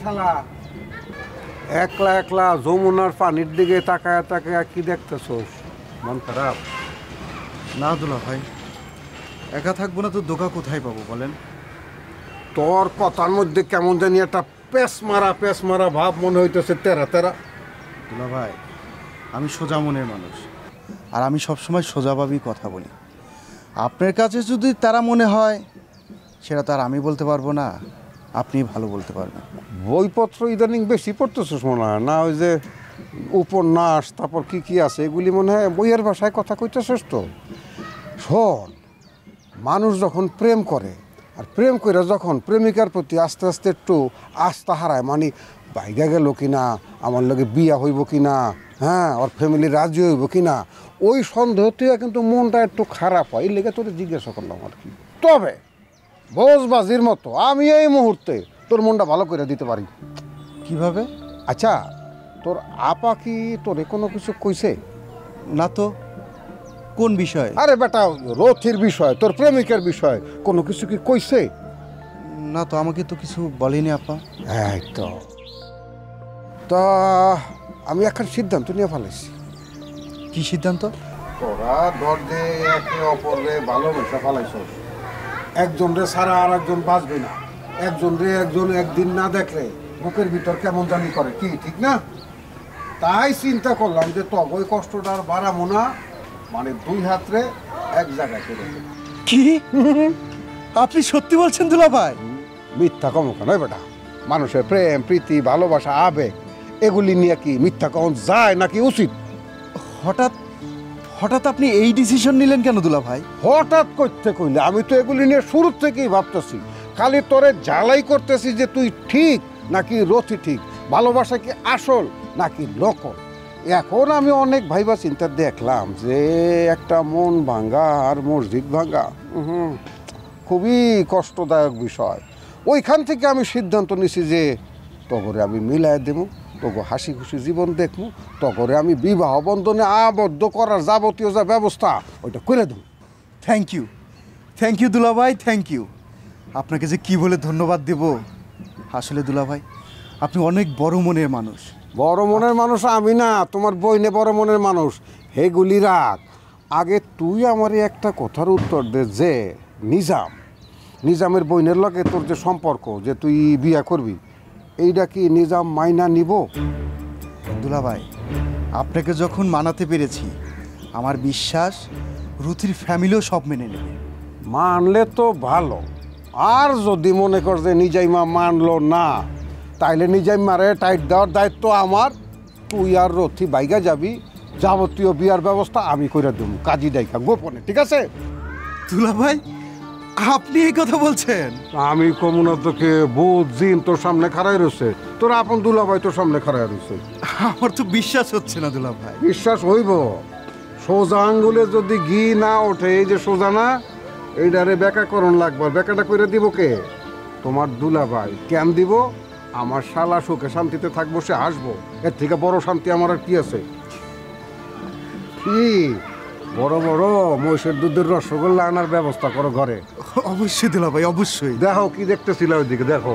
শালা একলা একলা যমুনার পানির দিকে তাকায় তাকায় কি দেখতেছোস? মন খারাপ? না দুলা ভাই, একা থাকবো না তো দোকা কোথায় পাবো বলেন? তোর কথার মধ্যে কেমন জানি একটা পেস মারা ভাব মনে হইতেছে, তেরা তেরা। দুলা ভাই, আমি সোজা মনের মানুষ, আর আমি সবসময় সোজাভাবেই কথা বলি। আপনার কাছে যদি তারা মনে হয় সেটা তো আর আমি বলতে পারবো না, আপনি ভালো বলতে পারবেন। বইপত্র ইদানিং বেশি পড়তেছিস মনে হয় না? ওই যে উপন্যাস, তারপর কি কি আছে এগুলি মনে হয় বইয়ের ভাষায় কথা কইতেছিস তো। শোন, মানুষ যখন প্রেম করে, আর প্রেম করে যখন প্রেমিকার প্রতি আস্তে আস্তে একটু আস্থা হারায়, মানে বাইগা গেল কিনা, আমার লগে বিয়া হইব কিনা, হ্যাঁ, ওর ফ্যামিলি রাজি হইব কিনা, ওই সন্দেহ তুই কিন্তু মনটা একটু খারাপ হয়। এই লেগে তোর জিজ্ঞাসা করলাম আর কি। তবে ভোজবাজির মতো আমি এই মুহূর্তে তোর মনটা ভালো করে দিতে পারি। কিভাবে? আচ্ছা, তোর আপা কি তোরে কোনো কিছু কইছে? না তো। কোন বিষয়? আরে বেটা, রথির বিষয়, তোর প্রেমিকের বিষয়, কোনো কিছু কি কইছে? না তো, আমাকে তো কিছু বলেনি আপা। এই তো। তা আমি এখন সিদ্ধান্ত নিয়ে ফেলেছি। কি সিদ্ধান্ত? তোরা দরজে একে অপরে ভালোবেসে ফেলাইছ। একজন রে ছাড়া আর একজন বাঁচবে না। একজন রে একজন একদিন না দেখলে বুকের ভিতর কেমন জানি করে, কি ঠিক না? তাই চিন্তা করলাম যে তবে ওই কষ্টটা আর বাড়াবো না, মানে দুই হাতরে এক জায়গায় করে দেব। কি আপনি সত্যি বলছেন দুলা ভাই? মিথ্যা কম কেন বেটা? মানুষের প্রেম প্রীতি ভালোবাসা আবেগ এগুলি নিয়ে কি মিথ্যা কম যায় নাকি উচিত? হঠাৎ হঠাৎ আপনি এই ডিসিশন নিলেন কেন দুলা ভাই? হঠাৎ করতে কইলে আমি তো এগুলি নিয়ে শুরু থেকেই ভাবতেছি। খালি তোরে জ্বালাই করতেছি যে তুই ঠিক নাকি রথি ঠিক, ভালোবাসা কি আসল নাকি নকল। এখন আমি অনেক ভাইবা চিন্তা দেখলাম যে একটা মন ভাঙ্গা আর মসজিদ ভাঙ্গা খুবই কষ্টদায়ক বিষয়। ওইখান থেকে আমি সিদ্ধান্ত নিছি যে তগরে আমি মিলাই দেবো, তগো হাসি খুশি জীবন দেখবো, তগরে আমি বিবাহ বন্ধনে আবদ্ধ করার যাবতীয় যা ব্যবস্থা ওইটা করে দেবো। থ্যাংক ইউ দুলা ভাই, থ্যাংক ইউ। আপনাকে যে কি বলে ধন্যবাদ দেব। আসলে দুলা ভাই, আপনি অনেক বড় মনের মানুষ। বড় মনের মানুষ আমি না, তোমার বইনে বড় মনের মানুষ। হেগুলি রাখ, আগে তুই আমারে একটা কথার উত্তর দে যে নিজামের বইনের লগে তোর যে সম্পর্ক, যে তুই বিয়া করবি, এইটা কি নিজাম মাইনা নিব? দুলা ভাই, আপনাকে যখন মানাতে পেরেছি, আমার বিশ্বাস রুথির ফ্যামিলিও সব মেনে নেবে। মানলে তো ভালো, আর যদি মনে কর যে নিজাইমা মানলো না, তাইলে নিজাইমারে টাইট দেওয়ার দায়িত্ব আমার। তুই আর রথি বাইগা যাবি, যাবতীয় বিয়ার ব্যবস্থা আমি করে দেবো কাজী ডাইকা গোপনে, ঠিক আছে? দুলা ভাই, আপনি এই কথা বলছেন? আমি কমুনা তোকে বহুত দিন তোর সামনে খাড়াই রয়েছে, তোর আপন দুলাভাই তোর সামনে খাড়াই রয়েছে। আমার তো বিশ্বাস হচ্ছে না দুলা ভাই। বিশ্বাস হইব? সোজা আঙ্গুলে যদি ঘি না ওঠে, এই যে সোজা না, এইটারে ব্যাকাকরণ লাগবে। ব্যাকাটা করে দিব কে? তোমার দুলাভাই। কেন দিব? আমার শালা সুখে শান্তিতে থাকবো, সে আসবো, এর থেকে বড় শান্তি আমার আর কি আছে? কি বড় বড় মহিষের দুধের রসগোল্লা আনার ব্যবস্থা করো ঘরে। অবশ্যই দুলা ভাই, অবশ্যই। দেখো কি দেখতেছিল ওইদিকে, দেখো।